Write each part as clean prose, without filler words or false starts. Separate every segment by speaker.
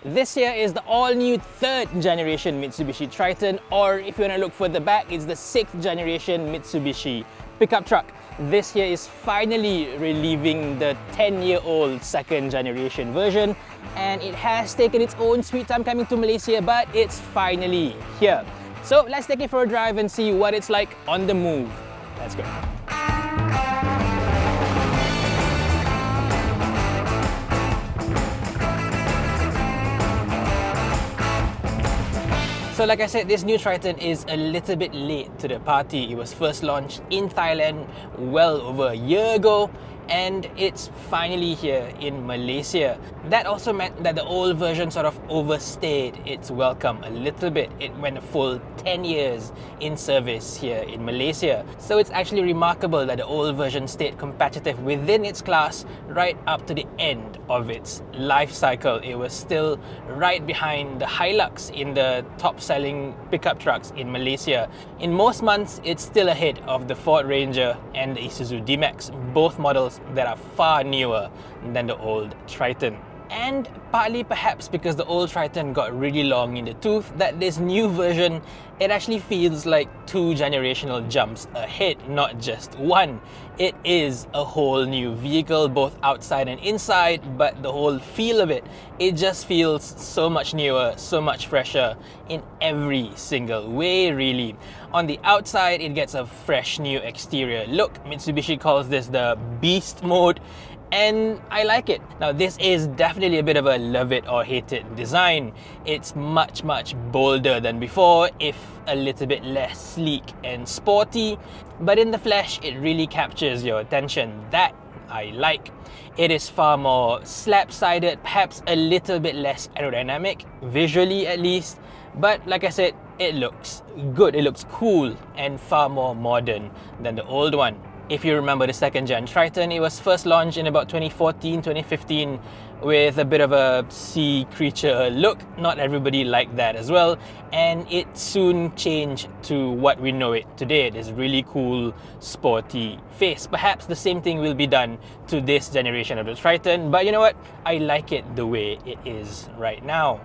Speaker 1: This here is the all-new 3rd generation Mitsubishi Triton, or if you want to look further back, it's the 6th generation Mitsubishi pickup truck. This here is finally relieving the 10-year-old 2nd generation version, and it has taken its own sweet time coming to Malaysia, but it's finally here. So let's take it for a drive and see what it's like on the move. Let's go. So like I said, this new Triton is a little bit late to the party. It was first launched in Thailand well over a year ago, and it's finally here in Malaysia. That also meant that the old version sort of overstayed its welcome a little bit. It went a full 10 years in service here in Malaysia. So it's actually remarkable that the old version stayed competitive within its class right up to the end of its life cycle. It was still right behind the Hilux in the top-selling pickup trucks in Malaysia. In most months, it's still ahead of the Ford Ranger and the Isuzu D-Max, both models that are far newer than the old Triton. And partly perhaps because the old Triton got really long in the tooth, that this new version, it actually feels like 2 generational jumps ahead, not just one. It is a whole new vehicle, both outside and inside, but the whole feel of it, it just feels so much newer, so much fresher in every single way, really. On the outside, it gets a fresh new exterior look. Mitsubishi calls this the Beast Mode, and I like it. Now, this is definitely a bit of a love it or hate it design. It's much bolder than before, if a little bit less sleek and sporty, but in the flesh it really captures your attention. That I like. It is far more slab-sided, perhaps a little bit less aerodynamic, visually at least, but like I said, it looks good, it looks cool and far more modern than the old one. If you remember the 2nd gen Triton, it was first launched in about 2014, 2015 with a bit of a sea creature look. Not everybody liked that as well, and it soon changed to what we know it today. This really cool, sporty face. Perhaps the same thing will be done to this generation of the Triton, but you know what? I like it the way it is right now.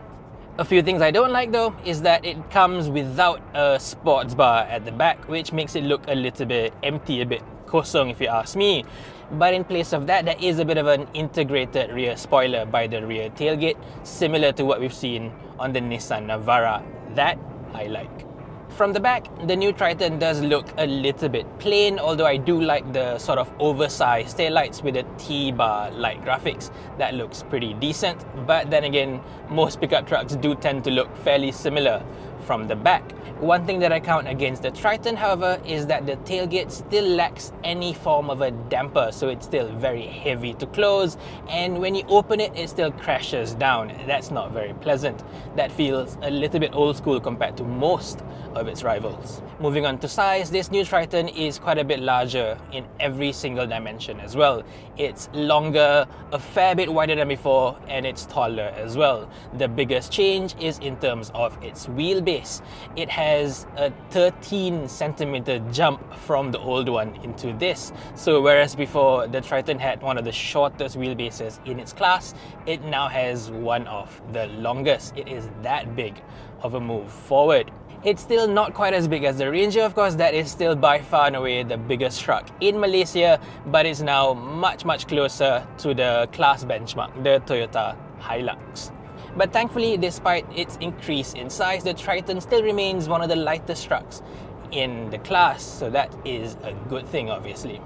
Speaker 1: A few things I don't like though is that it comes without a sports bar at the back, which makes it look a little bit empty, a bit kosong if you ask me. But in place of that, there is a bit of an integrated rear spoiler by the rear tailgate, similar to what we've seen on the Nissan Navara. That I like. From the back, the new Triton does look a little bit plain, although I do like the sort of oversized taillights with the T-bar light graphics. That looks pretty decent, but then again, most pickup trucks do tend to look fairly similar from the back. One thing that I count against the Triton, however, is that the tailgate still lacks any form of a damper, so it's still very heavy to close, and when you open it, it still crashes down. That's not very pleasant. That feels a little bit old school compared to most of its rivals. Moving on to size, this new Triton is quite a bit larger in every single dimension as well. It's longer, a fair bit wider than before, and it's taller as well. The biggest change is in terms of its wheelbase. It has a 13 centimeter jump from the old one into this. So whereas before the Triton had one of the shortest wheelbases in its class, it now has one of the longest. It is that big of a move forward. It's still not quite as big as the Ranger, of course. That is still by far and away the biggest truck in Malaysia, but it's now much closer to the class benchmark, the Toyota Hilux. But thankfully, despite its increase in size, the Triton still remains one of the lightest trucks in the class, so that is a good thing, obviously.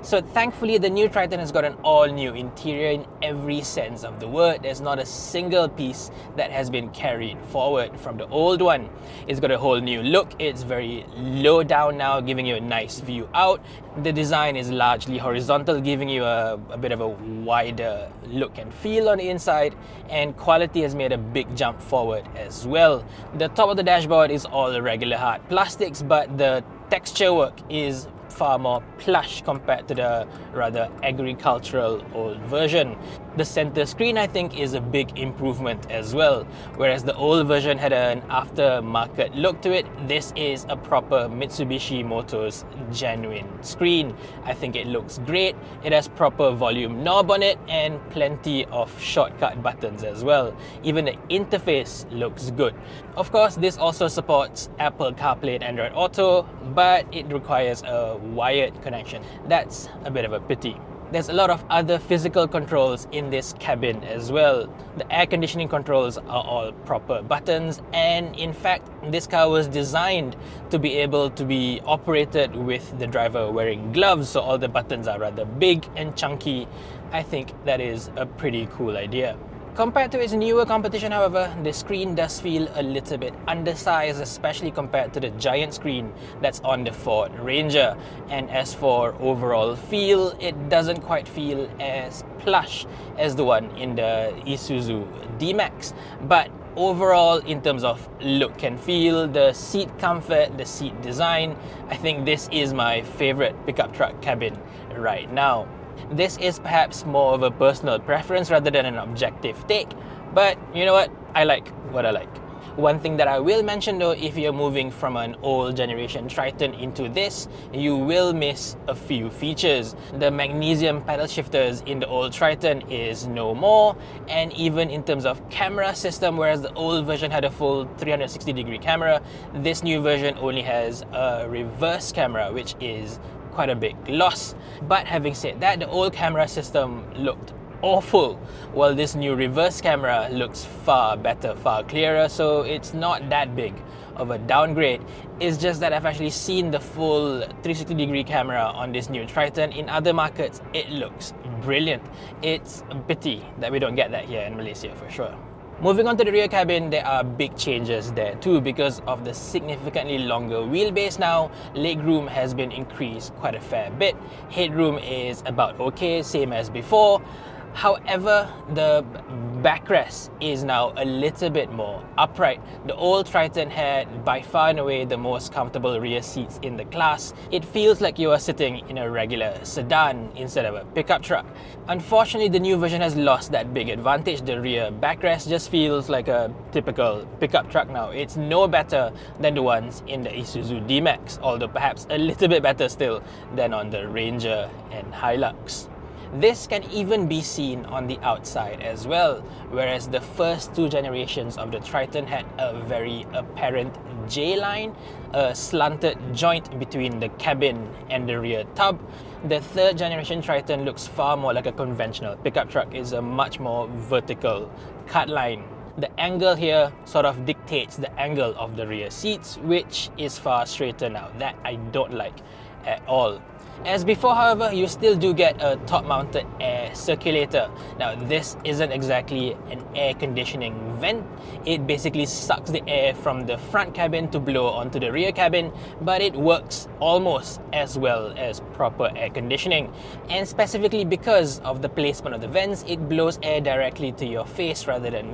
Speaker 1: So thankfully, the new Triton has got an all-new interior in every sense of the word. There's not a single piece that has been carried forward from the old one. It's got a whole new look. It's very low down now, giving you a nice view out. The design is largely horizontal, giving you a bit of a wider look and feel on the inside, and quality has made a big jump forward as well. The top of the dashboard is all regular hard plastics, but the texture work is far more plush compared to the rather agricultural old version. The center screen, I think, is a big improvement as well. Whereas the old version had an aftermarket look to it, this is a proper Mitsubishi Motors genuine screen. I think it looks great. It has proper volume knob on it and plenty of shortcut buttons as well. Even the interface looks good. Of course, this also supports Apple CarPlay and Android Auto, but it requires a wired connection. That's a bit of a pity. There's a lot of other physical controls in this cabin as well. The air conditioning controls are all proper buttons, and in fact, this car was designed to be able to be operated with the driver wearing gloves, so all the buttons are rather big and chunky. I think that is a pretty cool idea. Compared to its newer competition, however, the screen does feel a little bit undersized, especially compared to the giant screen that's on the Ford Ranger. And as for overall feel, it doesn't quite feel as plush as the one in the Isuzu D-Max. But overall, in terms of look and feel, the seat comfort, the seat design, I think this is my favorite pickup truck cabin right now. This is perhaps more of a personal preference rather than an objective take, but you know what? I like what I like. One thing that I will mention though, if you're moving from an old generation Triton into this, you will miss a few features. The magnesium pedal shifters in the old Triton is no more, and even in terms of camera system, whereas the old version had a full 360-degree camera, this new version only has a reverse camera, which is quite a big loss. But having said that, the old camera system looked awful, while this new reverse camera looks far better, far clearer, so it's not that big of a downgrade. It's just that I've actually seen the full 360-degree camera on this new Triton. In other markets, it looks brilliant. It's a pity that we don't get that here in Malaysia for sure. Moving on to the rear cabin, there are big changes there too because of the significantly longer wheelbase now. Legroom has been increased quite a fair bit. Headroom is about okay, same as before. However, the backrest is now a little bit more upright. The old Triton had by far and away the most comfortable rear seats in the class. It feels like you are sitting in a regular sedan instead of a pickup truck. Unfortunately, the new version has lost that big advantage. The rear backrest just feels like a typical pickup truck now. It's no better than the ones in the Isuzu D-Max, although perhaps a little bit better still than on the Ranger and Hilux. This can even be seen on the outside as well, whereas the first two generations of the Triton had a very apparent J-line, a slanted joint between the cabin and the rear tub. The third generation Triton looks far more like a conventional pickup truck. It's a much more vertical cut line. The angle here sort of dictates the angle of the rear seats, which is far straighter now. That I don't like at all. As before, however, you still do get a top-mounted air circulator. Now, this isn't exactly an air conditioning vent. It basically sucks the air from the front cabin to blow onto the rear cabin, but it works almost as well as proper air conditioning. And specifically because of the placement of the vents, it blows air directly to your face rather than,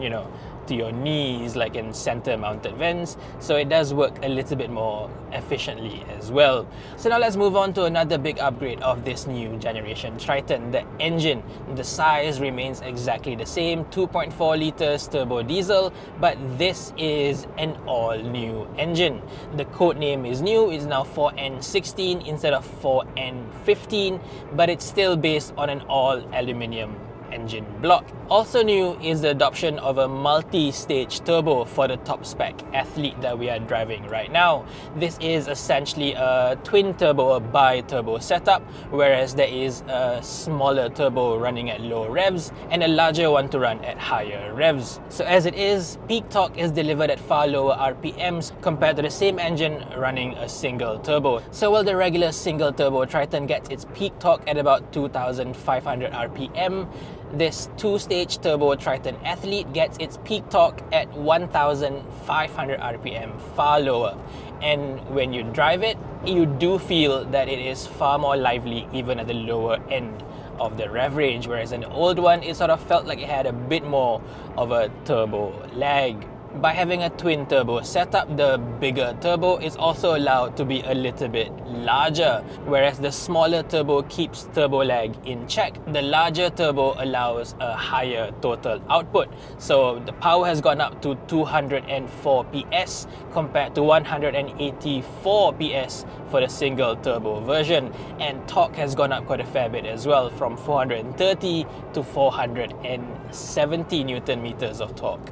Speaker 1: to your knees like in center-mounted vents, so it does work a little bit more efficiently as well. So now let's move on to another big upgrade of this new generation Triton, the engine. The size remains exactly the same, 2.4 liters turbo diesel, but this is an all-new engine. The code name is new, it's now 4N16 instead of 4N15, but it's still based on an all-aluminium engine block. Also new is the adoption of a multi-stage turbo for the top spec Athlete that we are driving right now. This is essentially a twin turbo or bi-turbo setup, whereas there is a smaller turbo running at low revs and a larger one to run at higher revs. So as it is, peak torque is delivered at far lower RPMs compared to the same engine running a single turbo. So while the regular single turbo Triton gets its peak torque at about 2,500 RPM, this two-stage turbo Triton Athlete gets its peak torque at 1,500 RPM, far lower. And when you drive it, you do feel that it is far more lively even at the lower end of the rev range, whereas in the old one, it sort of felt like it had a bit more of a turbo lag. By having a twin turbo setup, the bigger turbo is also allowed to be a little bit larger, whereas the smaller turbo keeps turbo lag in check. The larger turbo allows a higher total output. So the power has gone up to 204 PS compared to 184 PS for the single turbo version, and torque has gone up quite a fair bit as well, from 430 to 470 Newton meters of torque.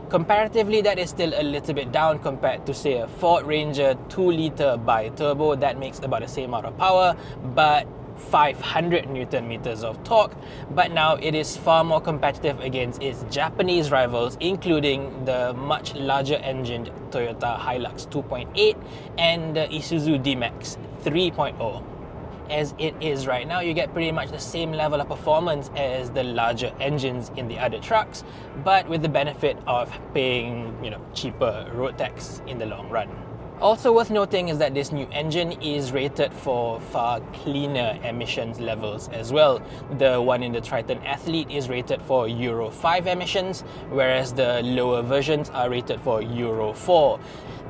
Speaker 1: Comparatively, that is still a little bit down compared to, say, a Ford Ranger 2-litre bi-turbo that makes about the same amount of power, but 500 Newton meters of torque. But now it is far more competitive against its Japanese rivals, including the much larger engined Toyota Hilux 2.8 and the Isuzu D-Max 3.0. As it is right now, you get pretty much the same level of performance as the larger engines in the other trucks, but with the benefit of paying, cheaper road tax in the long run. Also worth noting is that this new engine is rated for far cleaner emissions levels as well. The one in the Triton Athlete is rated for Euro 5 emissions, whereas the lower versions are rated for Euro 4.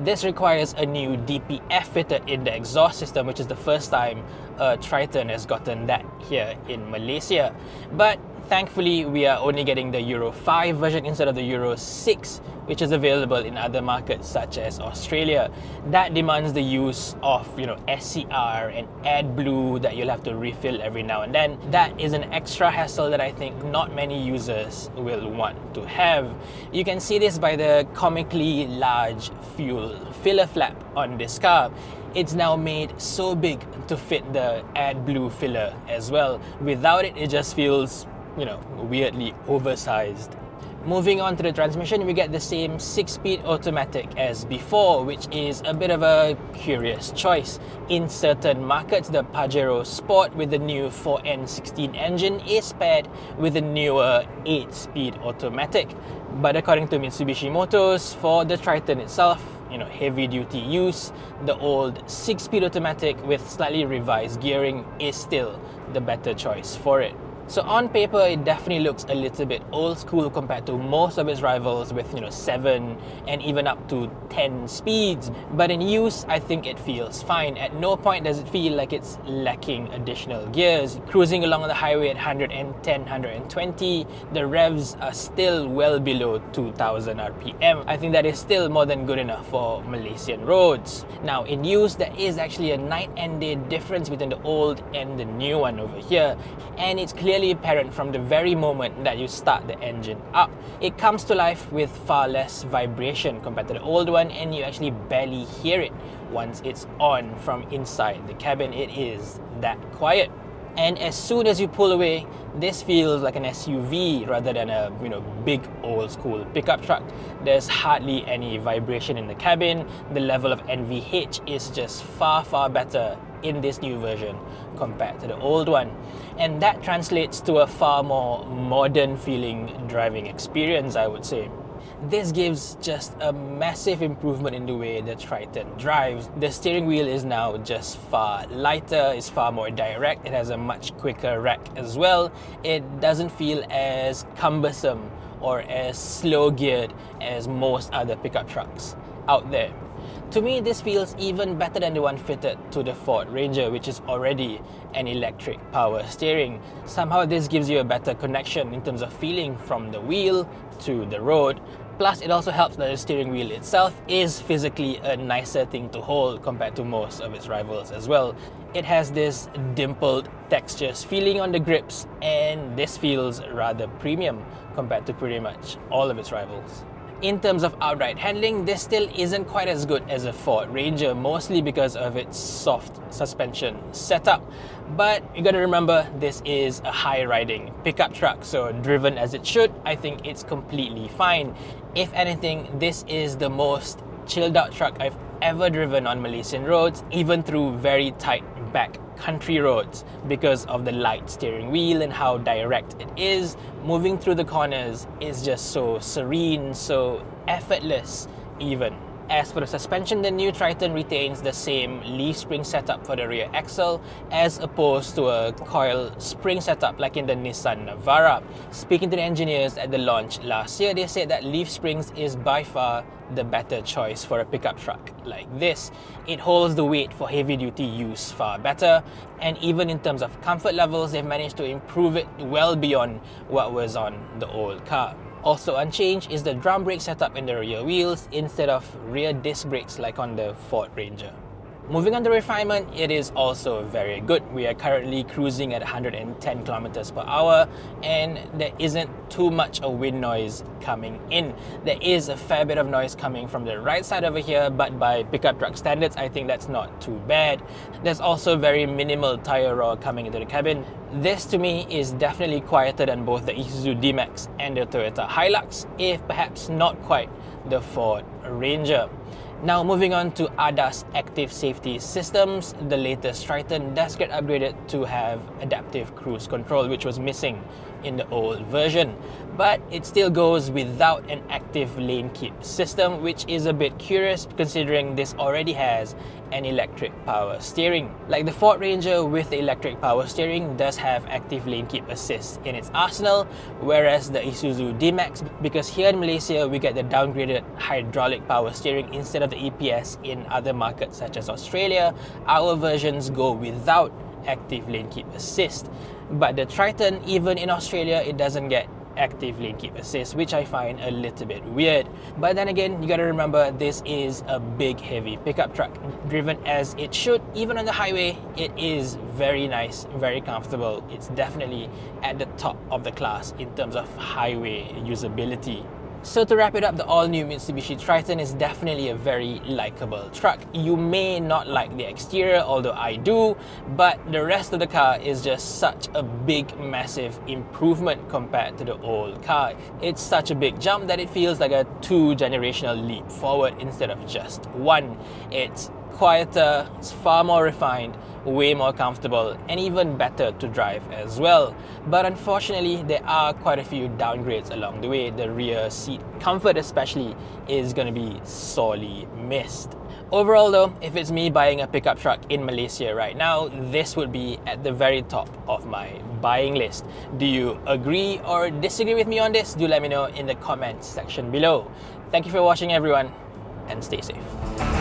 Speaker 1: This requires a new DPF fitted in the exhaust system, which is the first time a Triton has gotten that here in Malaysia. But thankfully, we are only getting the Euro 5 version instead of the Euro 6, which is available in other markets such as Australia. That demands the use of, SCR and AdBlue that you'll have to refill every now and then. That is an extra hassle that I think not many users will want to have. You can see this by the comically large fuel filler flap on this car. It's now made so big to fit the AdBlue filler as well. Without it, it just feels weirdly oversized. Moving on to the transmission, we get the same 6-speed automatic as before, which is a bit of a curious choice. In certain markets, the Pajero Sport with the new 4N16 engine is paired with the newer 8-speed automatic. But according to Mitsubishi Motors, for the Triton itself, heavy duty use, the old 6-speed automatic with slightly revised gearing is still the better choice for it. So on paper, it definitely looks a little bit old school compared to most of its rivals with 7 and even up to 10 speeds. But in use, I think it feels fine. At no point does it feel like it's lacking additional gears. Cruising along the highway at 110, 120, the revs are still well below 2000 RPM. I think that is still more than good enough for Malaysian roads. Now in use, there is actually a night and day difference between the old and the new one over here, and it's clearly apparent from the very moment that you start the engine up. It comes to life with far less vibration compared to the old one, and you actually barely hear it once it's on from inside the cabin. It is that quiet. And as soon as you pull away, this feels like an SUV rather than a big old school pickup truck. There's hardly any vibration in the cabin. The level of NVH is just far better in this new version compared to the old one, and that translates to a far more modern feeling driving experience, I would say. This gives just a massive improvement in the way the Triton drives. The steering wheel is now just far lighter, it's far more direct, it has a much quicker rack as well. It doesn't feel as cumbersome or as slow geared as most other pickup trucks out there. To me, this feels even better than the one fitted to the Ford Ranger, which is already an electric power steering. Somehow this gives you a better connection in terms of feeling from the wheel to the road. Plus, it also helps that the steering wheel itself is physically a nicer thing to hold compared to most of its rivals as well. It has this dimpled textures feeling on the grips, and this feels rather premium compared to pretty much all of its rivals. In terms of outright handling, this still isn't quite as good as a Ford Ranger, mostly because of its soft suspension setup. But you gotta remember, this is a high-riding pickup truck, so driven as it should, I think it's completely fine. If anything, this is the most chilled out truck I've ever driven on Malaysian roads, even through very tight back country roads, because of the light steering wheel and how direct it is. Moving through the corners is just so serene, so effortless even. As for the suspension, the new Triton retains the same leaf spring setup for the rear axle as opposed to a coil spring setup like in the Nissan Navara. Speaking to the engineers at the launch last year, they said that leaf springs is by far the better choice for a pickup truck like this. It holds the weight for heavy duty use far better, and even in terms of comfort levels, they've managed to improve it well beyond what was on the old car. Also unchanged is the drum brake setup in the rear wheels instead of rear disc brakes like on the Ford Ranger. Moving on to Refinement, it is also very good. We are currently cruising at 110 kilometers per hour and there isn't too much of wind noise coming in. There is a fair bit of noise coming from the right side over here, but by pickup truck standards, I think that's not too bad. There's also very minimal tire roar coming into the cabin. This to me is definitely quieter than both the Isuzu D-Max and the Toyota Hilux, if perhaps not quite the Ford Ranger. Now moving on to ADAS active safety systems, the latest Triton does get upgraded to have adaptive cruise control, which was missing in the old version. But it still goes without an active lane keep system, which is a bit curious considering this already has an electric power steering. Like the Ford Ranger with the electric power steering does have active lane keep assist in its arsenal, whereas the Isuzu D-Max, because here in Malaysia we get the downgraded hydraulic power steering instead of the EPS in other markets such as Australia, our versions go without active lane keep assist. But the Triton, even in Australia, it doesn't get active lane keep assist, which I find a little bit weird. But then again, you gotta remember this is a big heavy pickup truck. Driven as it should, even on the highway, it is very nice, very comfortable. It's definitely at the top of the class in terms of highway usability. So to wrap it up, the all-new Mitsubishi Triton is definitely a very likable truck. You may not like the exterior, although I do, but the rest of the car is just such a big, massive improvement compared to the old car. It's such a big jump that it feels like a 2-generational leap forward instead of just one. It's quieter, it's far more refined, way more comfortable, and even better to drive as well. But unfortunately, there are quite a few downgrades along the way. The rear seat comfort especially is going to be sorely missed. Overall though, if it's me buying a pickup truck in Malaysia right now, this would be at the very top of my buying list. Do you agree or disagree with me on this? Do let me know in the comments section below. Thank you for watching everyone, and stay safe.